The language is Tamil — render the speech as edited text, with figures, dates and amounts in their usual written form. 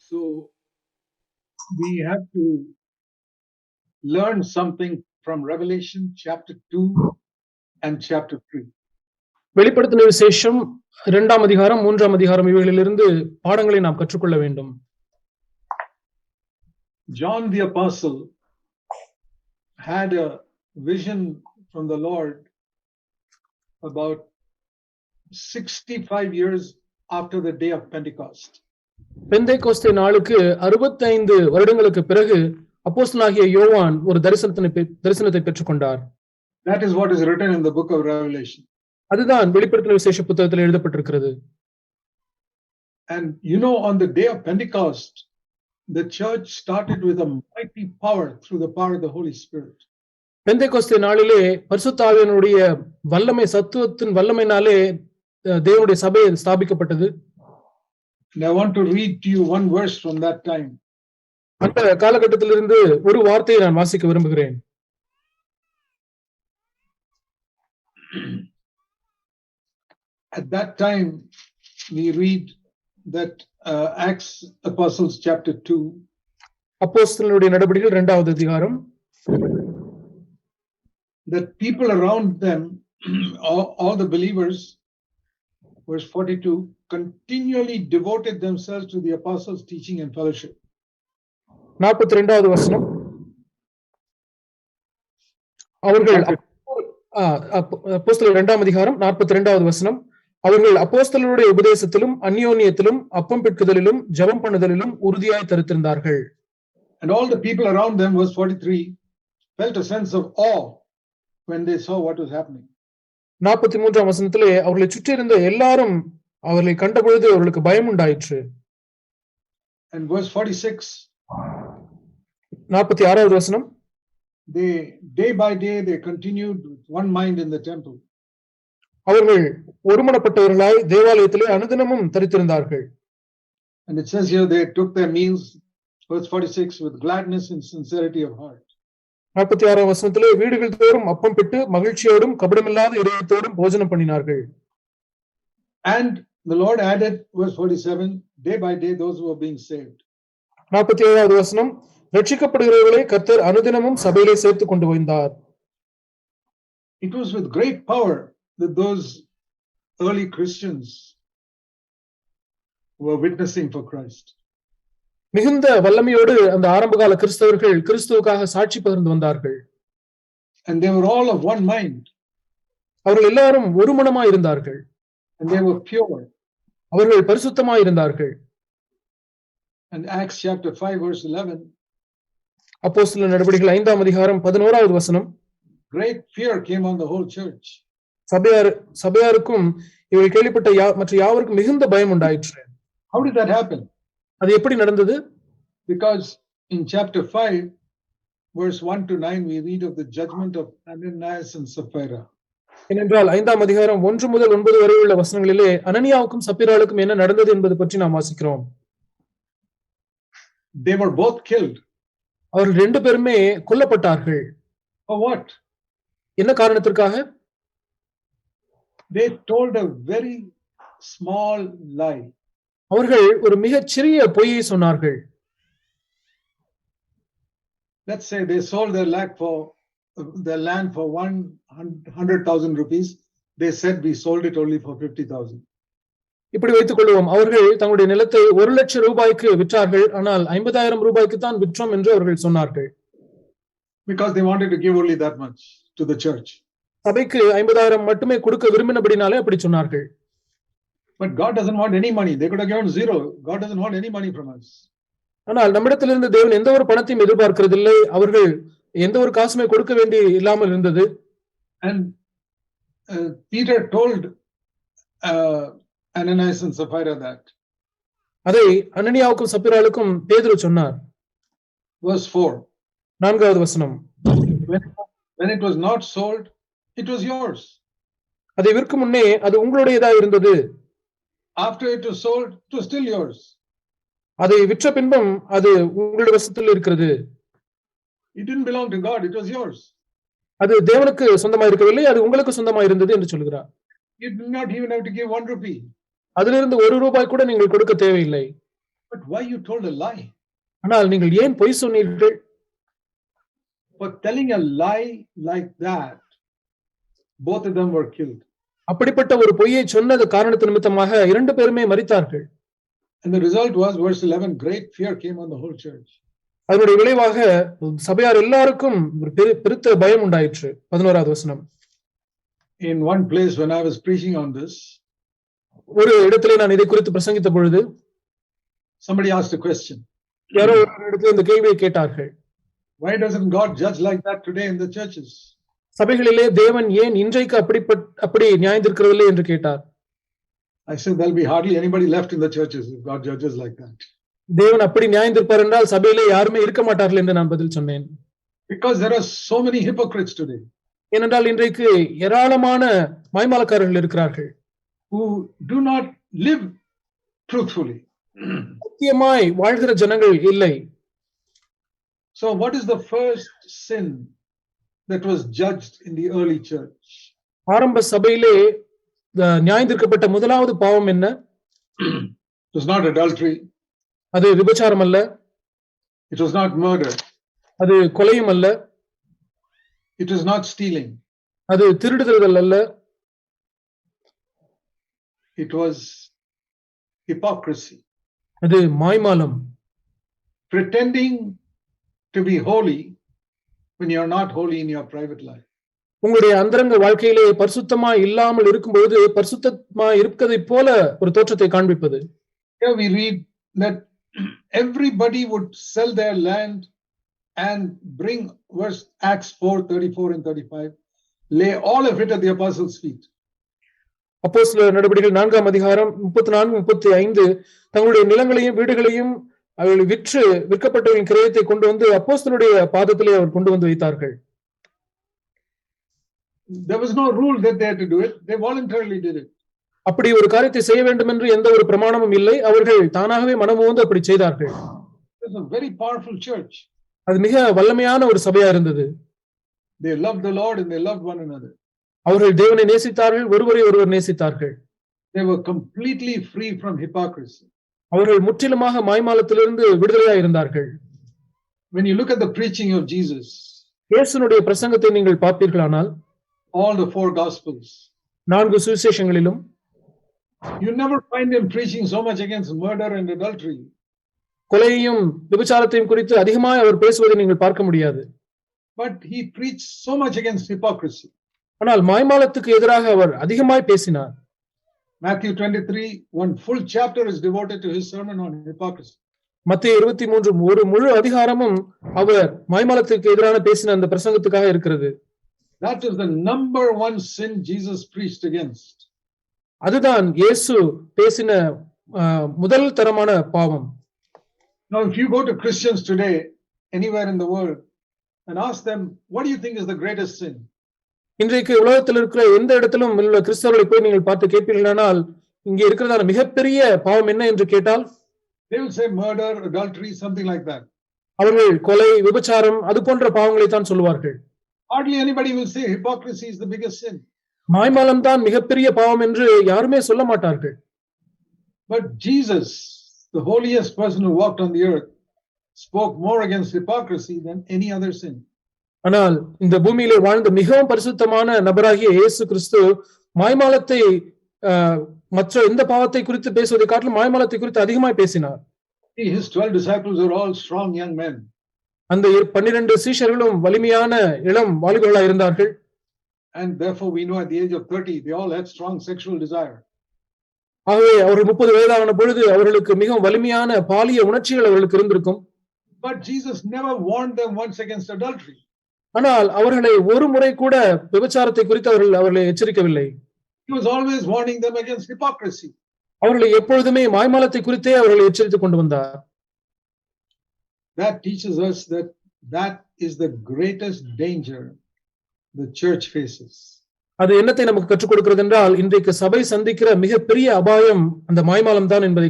So we have to learn something from Revelation chapter 2 and chapter 3. வெளிப்படுத்தின விசேஷம் 2ஆம் அதிகாரம் 3ஆம் அதிகாரம் இவைகளிலிருந்து பாடங்களை நாம் கற்றுக்கொள்ள வேண்டும். John the Apostle had a vision from the Lord about 65 years after the day of Pentecost. Pentecost நாளுக்கு 65 வருடங்களுக்கு பிறகு அப்போஸ்தலனாகிய யோவான் ஒரு தரிசனத்தை பெற்றுக்கொண்டார். That is what is written in the book of Revelation. அதுதான் வெளிப்படுத்தின விசேஷ புத்தகத்தில் எழுதப்பட்டிருக்கிறது. And you know, on the day of Pentecost, the church started with a mighty power through the power of the Holy Spirit. Pentecost நாளிலே பரிசுத்த ஆவியானவருடைய வல்லமை, சத்துவத்தின் வல்லமையினாலே தேவனுடைய சபை ஸ்தாபிக்கப்பட்டது. And I want to read to you one verse from that time. அந்த காலகட்டத்திலிருந்து ஒரு வார்த்தையை நான் வாசிக்க விரும்புகிறேன். At that time, we read that Acts Apostles chapter 2. அப்போஸ்தலனுடைய நடபடிகள் 2வது அதிகாரம். That people around them, all the believers, verse 42, continually devoted themselves to the apostles' teaching and fellowship. 42வது வசனம். அவர்கள் அப்போஸ்தலர் 2ஆம் அதிகாரம் 42வது வசனம். அவர்கள் அப்போஸ்தலருடைய உபதேசத்திலும் அந்யோன்யத்திலும் அப்பம் பிட்குதலிலும் ஜெபம் பண்ணுதலிலும் உறுதியாய் தரித்திருந்தார்கள். And all the people around them, verse 43, felt a sense of awe when they saw what was happening. 43ஆம் வசனத்திலே அவர்களை சுற்றி இருந்த எல்லாரும் அவர்களை கண்டபொழுது அவர்களுக்கு பயம் உண்டாயிற்று. And verse 46, 46வது வசனம். They day by day they continued with one mind in the temple. அவர்கள் ஒருமனப்பட்டவர்களாய் தேவாலயத்திலே அனுதினமும் தரித்திருந்தார்கள். And it says here they took their meals, verse 46, with gladness and sincerity of heart. 46ஆம் வசனத்திலே வீடுகள் தோறும் அப்பம் பிட்டு மகிழ்ச்சியோடும் கபடமில்லாத இதயத்தோடும் போஜனம் பண்ணினார்கள். And the Lord added, verse 47, day by day those who were being saved. 47வது வசனம். ரட்சிக்கப்படுகிறவர்களை கர்த்தர் அனுதினமும் சபையிலே சேர்த்து கொண்டு வந்தார். It was with great power that those early Christians were witnessing for Christ. மிகுந்த வல்லமையோடு அந்த ஆரம்பகால கிறிஸ்தவர்கள் கிறிஸ்துவுக்காக சாட்சி பகிர்ந்து வந்தார்கள். And they were all of one mind. அவர்கள் எல்லாரும் ஒரு மனமாய் இருந்தார்கள். And they were pure. அவர்கள் பரிசுத்தமாய் இருந்தார்கள். And Acts chapter 5 verse 11. அப்போஸ்தலர் நடபடிகள் 5ஆம் அதிகாரம் 11வது வசனம். Great fear came on the whole church. சபையாருக்கும் இவை கேள்விப்பட்ட மற்ற யாவருக்கும் மிகுந்த பயம் உண்டாயிற்று. How did that happen? அது எப்படி நடந்தது? Because in chapter 5 verse 1 to 9 we read of the judgment of Ananias and Sapphira. ஏனென்றால் 5ஆம் அதிகாரம் 1 முதல் 9 வரை உள்ள வசனங்களிலே அனனியாவுக்கும் சப்பீராளுக்கும் என்ன நடந்தது என்பது பற்றி நாம் வாசிக்கிறோம். They were both killed. அவர்கள் 2 பேருமே கொல்லப்பட்டார்கள். For what? என்ன காரணத்திற்காக? They told a very small lie. அவர்கள் ஒரு மிகச் சிறிய பொய்யை சொன்னார்கள். Let's say they sold their land for 100,000 rupees. They said we sold it only for 50,000. இப்படி வைத்துக் கொள்வோம். அவர்கள் தங்களுடைய நிலத்தை 1 லட்சம் ரூபாய்க்கு விற்றார்கள். ஆனால் 50,000 ரூபாய்க்கு தான் விற்றோம் என்று அவர்கள் சொன்னார்கள். Because they wanted to give only that much to the church. சபைக்கு 50,000 மட்டுமே கொடுக்க விரும்பினபடினாலே அப்படி சொன்னார்கள். But God doesn't want any money. They could have given zero. God doesn't want any money from us. ஆனால் நம்மிடத்திலிருந்து தேவன் எந்த ஒரு பணத்தையும் எதிர்பார்க்கிறதில்லை. அவர்கள் எந்த ஒரு காசுமே கொடுக்க வேண்டி இல்லாமல் இருந்தது. And Peter told Ananias and Sapphira that. அதை அனனியாவுக்கும் சப்பீராளுக்கும் பேதுரு சொன்னார். Verse 4. 4வது வசனம். When it was not sold, it was yours. அதை விற்கும் முன்னே அது உங்களுடையதா இருந்தது. After it was sold, it was still yours. அதை விற்ற பின்பும் அது உங்களுடைய வசத்தில் இருக்கிறது. It didn't belong to God, it was yours. அது தேவனுக்கு சொந்தமா இருக்கவில்லை, அது உங்களுக்கு சொந்தமா இருந்தது என்று சொல்கிறார். You did not even have to give 1 rupee. அதிலிருந்து 1 ரூபாய் கூட நீங்கள் கொடுக்க தேவையில்லை. But why you told a lie? ஆனால் நீங்கள் ஏன் பொய் சொன்னீர்கள்? For telling a lie like that, both of them were killed. அப்படிப்பட்ட ஒரு பொய்யை சொன்னது காரணத்து நிமித்தமாக இரண்டு பேருமே மரித்தார்கள். And the result was, verse 11, great fear came on the whole church. அதனுடைய விளைவாக சபையார் எல்லாருக்கும் ஒரு பெருத்த பயம் உண்டாயிற்று. 11வது வசனம். In one place when I was preaching on this, ஒரு இடத்திலே நான் இதை குறித்து பிரசங்கித்த பொழுது somebody asked a question. யாரோ ஒரு இடத்துல இந்த கேள்வியை கேட்டார்கள். Why doesn't God judge like that today in the churches? சபைகளிலே தேவன் ஏன் இன்றைக்கு அப்படி நியாயந்திருக்கிறதில்லை என்று கேட்டார். I said there'll be hardly anybody left in the churches if God judges like that. தேவன் அப்படி நியாயந்திருப்பார் என்றால் சபையிலே யாருமே இருக்க மாட்டார்கள் என்று நான் பதில் சொன்னேன். Because there are so many hypocrites today. ஏனென்றால் இன்றைக்கு ஏராளமான மாய்மாலக்காரர்கள் இருக்கிறார்கள். Who do not live truthfully. சத்தியமாய் வாழ்கிற ஜனங்கள் இல்லை. So what is the first sin that was judged in the early church? ஆரம்ப சபையிலே நியாயந்திருக்கப்பட்ட முதலாவது பாவம் என்ன? It was not adultery. அது விபச்சாரம் அல்ல. It was not murder. அது கொலையும் அல்ல. It was not stealing. அது திருடுதல்கள் அல்ல. It was hypocrisy. அது மாய்மாலம். Pretending to be holy when you are not holy in your private life. உங்களுடைய அந்தரங்க வாழ்க்கையிலே பரிசுத்தமா இல்லாமல் இருக்கும்போது பரிசுத்தமா இருக்கிறதை போல ஒரு தோற்றத்தை காண்பிப்பது. Here we read that everybody would sell their land and bring, verse Acts 4:34 and 35, lay all of it at the apostles' feet. அப்போஸ்தலர் நடபடிகள் 4ஆம் அதிகாரம் 34 35 தங்களுடைய நிலங்களையும் வீடுகளையும் அவர்கள் விற்கப்பட்டவர்களின் கிரயத்தை கொண்டு வந்து அப்போஸ்தலருடைய பாதத்திலே அவர் கொண்டு வந்து வைத்தார்கள். There was no rule that they had to do it. They voluntarily did it. அப்படி ஒரு காரியத்தை செய்ய வேண்டும் என்று எந்த ஒரு பிரமாணமும் இல்லை. அவர்கள் தானாகவே மனமுவந்து அப்படி செய்தார்கள். It was a very powerful church. அது மிக வல்லமையான ஒரு சபையா இருந்தது. They loved the Lord and they loved one another. அவர்கள் தேவனை நேசித்தார்கள், ஒருவரை ஒருவர் நேசித்தார்கள். They were completely free from hypocrisy. அவர்கள் முற்றிலுமாக மாய்மாலத்திலிருந்து விடுதலையாக இருந்தார்கள். When you look at the preaching of Jesus, இயேசுனுடைய பிரசங்கத்தை நீங்கள் பார்ப்பீர்களானால் all the four gospels, 4 சுவிசேஷங்களிலும் you never find him preaching so much against murder and adultery. கொலையையும் விபச்சாரத்தையும் குறித்து அதிகமாக அவர் பேசுவதை நீங்கள் பார்க்க முடியாது. But he preached so much against hypocrisy. ஆனால் மாய்மாலத்துக்கு எதிராக அவர் அதிகமாய் பேசினார். Matthew 23, one full chapter is devoted to his sermon on hypocrisy. மத்தேயு 23 ஒரு முழு அதிகாரமும் அவர் மாய்மாலத்துக்கு எதிரான பேசின அந்த பிரசங்கத்துக்காக இருக்கிறது. That is the number one sin Jesus preached against. அதுதான் இயேசு பேசின முதல் தரமான பாவம். Now if you go to Christians today anywhere in the world and ask them, what do you think is the greatest sin? இன்றைக்கு உலகத்தில் இருக்கிற எந்த இடத்திலும் உள்ள கிறிஸ்தவர்களை போய் நீங்கள் பார்த்து கேட்பீர்களானால் இங்கே இருக்கிறதான மிகப்பெரிய பாவம் என்ன என்று கேட்டால் they will say murder, adultery, something like that. அவர்கள் கொலை, விபச்சாரம் அது போன்ற பாவங்களை தான் சொல்வார்கள். Hardly anybody will say hypocrisy is the biggest sin. மாய்மாலம் தான் மிகப்பெரிய பாவம் என்று யாருமே சொல்ல மாட்டார்கள். But Jesus, the holiest person who walked on the earth, spoke more against hypocrisy than any other sin. ஆனால் இந்த பூமியிலே வாழ்ந்த மிகவும் பரிசுத்தமான நபராகிய இயேசு கிறிஸ்து மாய்மாலத்தை மற்ற எந்த பாவத்தை குறித்து பேசுவதை காட்டிலும் மாய்மாலத்தை குறித்து அதிகமாய் பேசினார். His 12 disciples were all strong young men. அந்த 12 சீஷர்களும் வலிமையான இளம் வாலிபர்களாக இருந்தார்கள். And therefore we know at the age of 30 they all had strong sexual desire. ஆகவே அவர்கள் 30 வயதான பொழுது அவர்களுக்கு மிகவும் வலிமையான பாலிய உணர்ச்சிகள் அவர்களுக்கு இருந்திருக்கும். But Jesus never warned them once against adultery. ஆனால் அவர்களை ஒரு முறை கூட விபச்சாரத்தை குறித்து அவர்களை எச்சரிக்கவில்லை. He was always warning them against hypocrisy. அவர்களை எப்பொழுதுமே மாய்மாலத்தை குறித்தே அவர்களை எச்சரித்துக் கொண்டு வந்தார். That teaches us that is the greatest danger the church faces. அது என்னத்தை நமக்கு கற்றுக் கொடுக்கிறது என்றால் இன்றைக்கு சபை சந்திக்கிற மிகப்பெரிய அபாயம் அந்த மாய்மாலம் தான் என்பதை